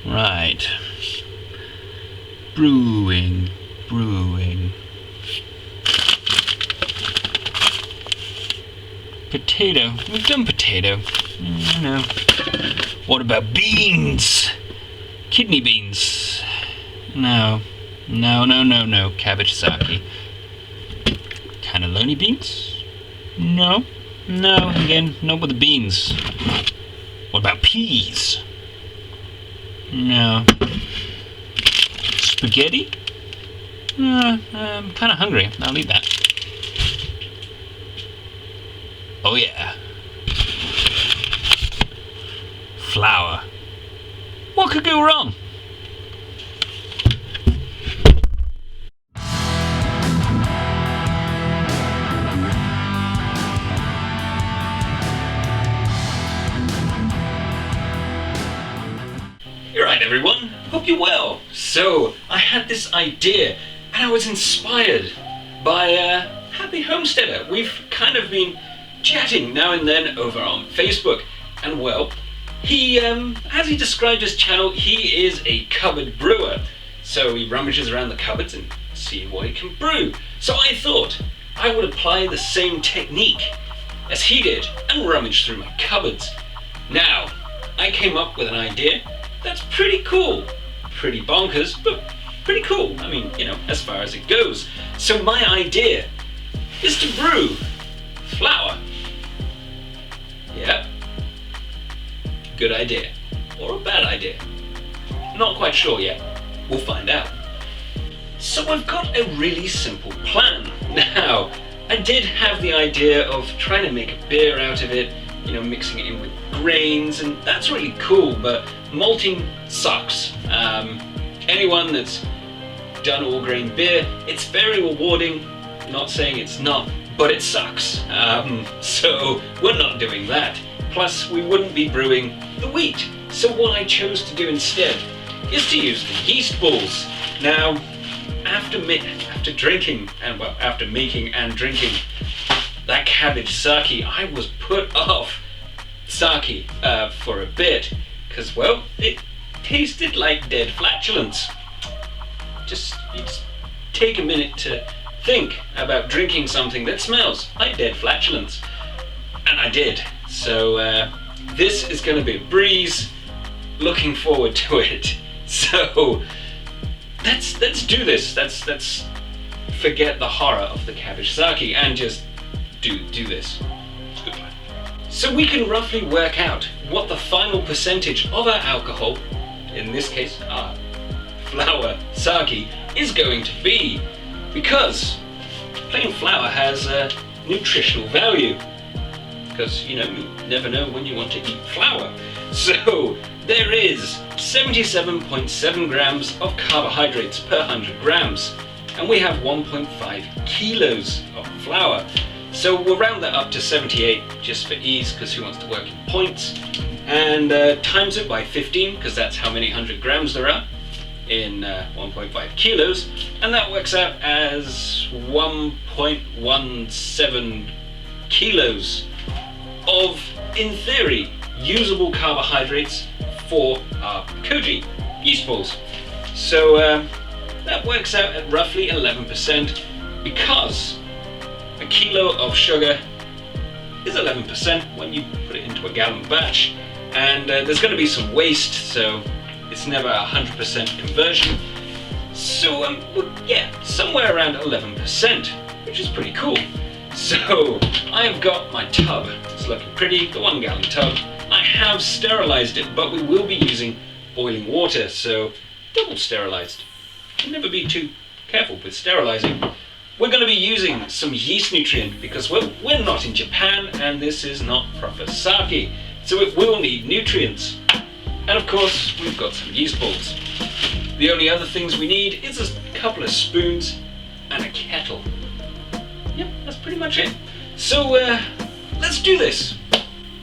Right. Brewing. Potato. We've done potato. No. What about beans? Kidney beans. No. Cabbage sake. Cannelloni beans? No. Again, not with the beans. What about peas? No. Spaghetti? I'm kind of hungry. I'll eat that. Oh yeah. Flour. What could go wrong? Alright everyone, hope you're well. So, I had this idea and I was inspired by Happy Homesteader. We've kind of been chatting now and then over on Facebook, and well, he, as he described his channel, he is a cupboard brewer. So he rummages around the cupboards and seeing what he can brew. So I thought I would apply the same technique as he did and rummage through my cupboards. Now, I came up with an idea that's pretty cool. Pretty bonkers, but pretty cool. I mean, you know, as far as it goes. So my idea is to brew flour. Yep. Good idea. Or a bad idea. Not quite sure yet. We'll find out. So I've got a really simple plan. Now, I did have the idea of trying to make a beer out of it, you know, mixing it in with grains, and that's really cool, but malting sucks. Anyone that's done all grain beer, it's very rewarding. Not saying it's not, but it sucks. So we're not doing that. Plus, we wouldn't be brewing the wheat. So what I chose to do instead is to use the yeast balls. Now, after making and drinking that cabbage sake, I was put off sake for a bit, because, well, it tasted like dead flatulence. You just take a minute to think about drinking something that smells like dead flatulence. And I did. So this is going to be a breeze. Looking forward to it. So let's do this. Let's forget the horror of the cabbage sake and just do this. It's a good plan. So we can roughly work out what the final percentage of our alcohol, in this case our flour sake, is going to be, because plain flour has a nutritional value. Because, you know, you never know when you want to eat flour. So there is 77.7 grams of carbohydrates per 100 grams, and we have 1.5 kilos of flour. So we'll round that up to 78 just for ease, because who wants to work in points, and times it by 15, because that's how many 100 grams there are in 1.5 kilos, and that works out as 1.17 kilos of, in theory, usable carbohydrates for our koji yeast balls. So that works out at roughly 11%, because a kilo of sugar is 11% when you put it into a gallon batch, and there's going to be some waste, so it's never 100% conversion. So yeah, somewhere around 11%, which is pretty cool. So I have got my tub. It's looking pretty, the 1 gallon tub. I have sterilized it, but we will be using boiling water, so double sterilized. Never be too careful with sterilizing. We're going to be using some yeast nutrient, because we're not in Japan and this is not proper sake, so it will need nutrients. And of course, we've got some yeast balls. The only other things we need is a couple of spoons and a kettle. Yep, that's pretty much it. So let's do this.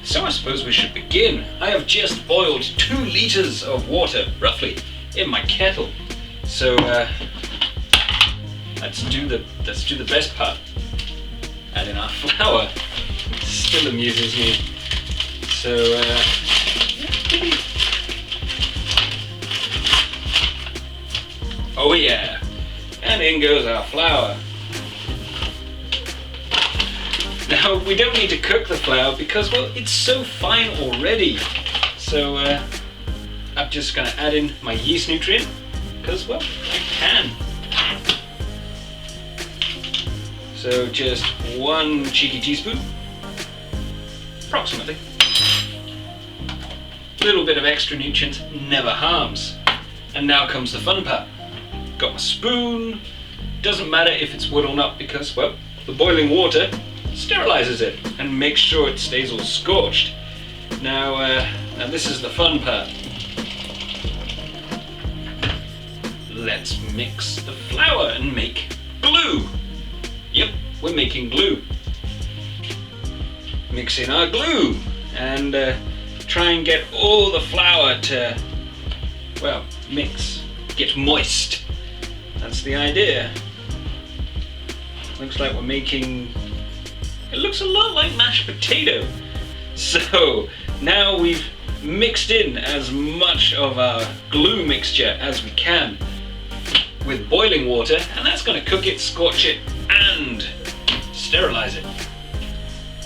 So I suppose we should begin. I have just boiled 2 liters of water, roughly, in my kettle. So let's do the best part. Add in our flour. Still amuses me. So in goes our flour. Now we don't need to cook the flour because, well, it's so fine already. So I'm just going to add in my yeast nutrient because, well, I can. So just 1 cheeky teaspoon, approximately. A little bit of extra nutrient never harms. And now comes the fun part. Got my spoon. Doesn't matter if it's wood or not because, well, the boiling water sterilizes it and makes sure it stays all scorched. Now this is the fun part. Let's mix the flour and make glue. Yep, we're making glue. Mix in our glue and try and get all the flour to, well, mix, get moist. That's the idea. Looks like we're making, it looks a lot like mashed potato. So now we've mixed in as much of our glue mixture as we can with boiling water, and that's going to cook it, scorch it, and sterilize it.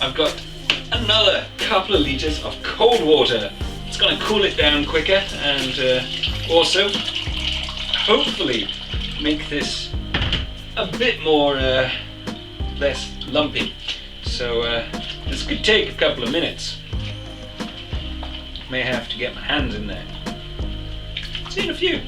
I've got another couple of liters of cold water. It's going to cool it down quicker and also hopefully make this a bit more less lumpy. So this could take a couple of minutes. May have to get my hands in there. See you in a few.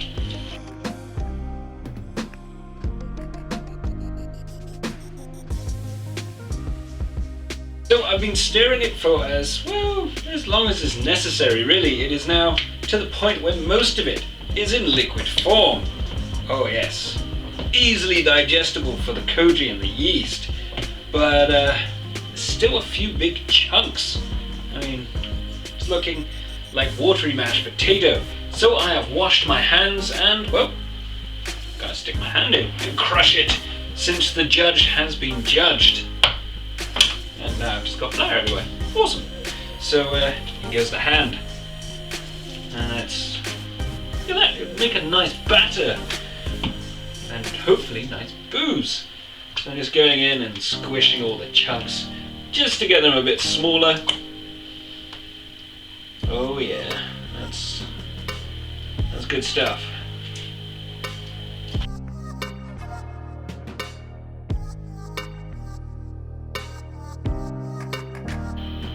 So I've been stirring it for as long as is necessary, really. It is now to the point where most of it is in liquid form. Oh yes, easily digestible for the koji and the yeast, but still a few big chunks. I mean, it's looking like watery mashed potato. So I have washed my hands and, well, gotta stick my hand in and crush it since the judge has been judged. And now I've just got flour everywhere. Awesome. So here goes the hand. And let's, look at that, it'll make a nice batter. And hopefully nice booze. So I'm just going in and squishing all the chunks just to get them a bit smaller. Oh yeah, that's good stuff.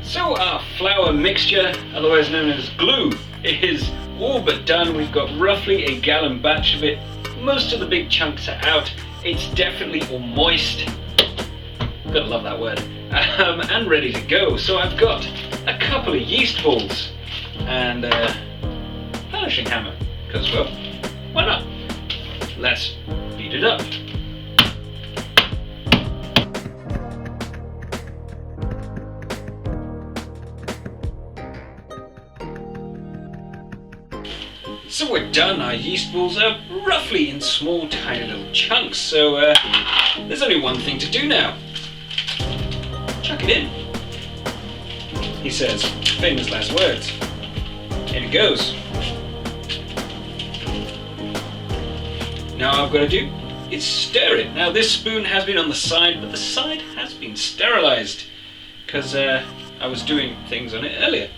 So our flour mixture, otherwise known as glue, is all but done. We've got roughly a gallon batch of it. Most of the big chunks are out. It's definitely all moist. Gotta love that word. And ready to go. So I've got a couple of yeast balls and a polishing hammer, because, well, why not? Let's beat it up. So we're done. Our yeast balls are roughly in small, tiny little chunks. So there's only one thing to do now. Chuck it in. He says, famous last words. In it goes. Now all I've got to do is stir it. Now this spoon has been on the side, but the side has been sterilized because I was doing things on it earlier.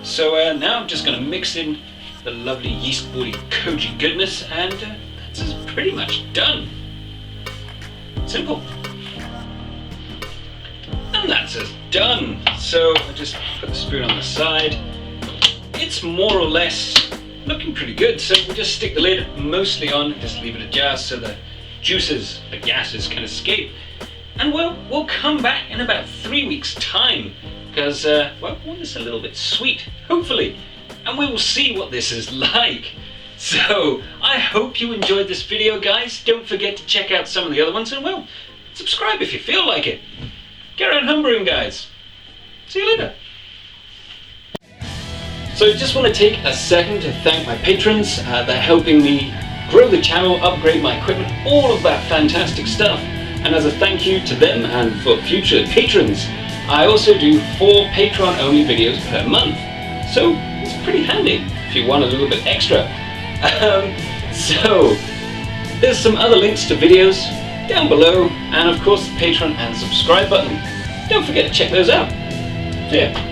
So now I'm just going to mix in the lovely yeast body koji goodness, and that's pretty much done. Simple. And that's us done. So I just put the spoon on the side. It's more or less looking pretty good. So we'll just stick the lid mostly on, just leave it ajar so the juices, the gases can escape. And well, we'll come back in about 3 weeks' time because well, we want this a little bit sweet, hopefully. And we will see what this is like. So I hope you enjoyed this video, guys. Don't forget to check out some of the other ones, and well, subscribe if you feel like it. Get around homebrewing, guys. See you later. So I just want to take a second to thank my patrons. They're helping me grow the channel, upgrade my equipment, all of that fantastic stuff. And as a thank you to them and for future patrons, I also do 4 Patreon-only videos per month. So it's pretty handy if you want a little bit extra. So There's some other links to videos down below, and of course the Patreon and subscribe button. Don't forget to check those out. See ya.